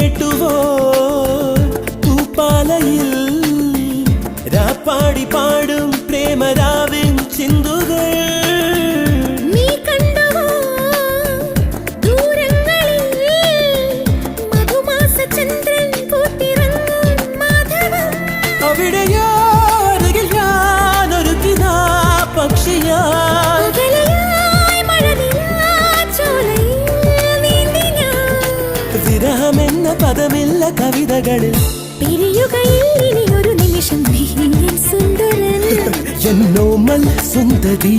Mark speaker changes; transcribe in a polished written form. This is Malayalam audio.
Speaker 1: കേട്ടുവോ പൂപ്പാലയിൽ രാപ്പാടി പാടും പ്രേമരാവിൻ ചിന്തുകൾ വിരഹമെന്ന പദമില്ല കവിതകളിൽ
Speaker 2: പിരിയുകയില്ലൊരു നിമിഷം സുന്ദരൻ
Speaker 1: എന്നോമൽ സുന്ദരി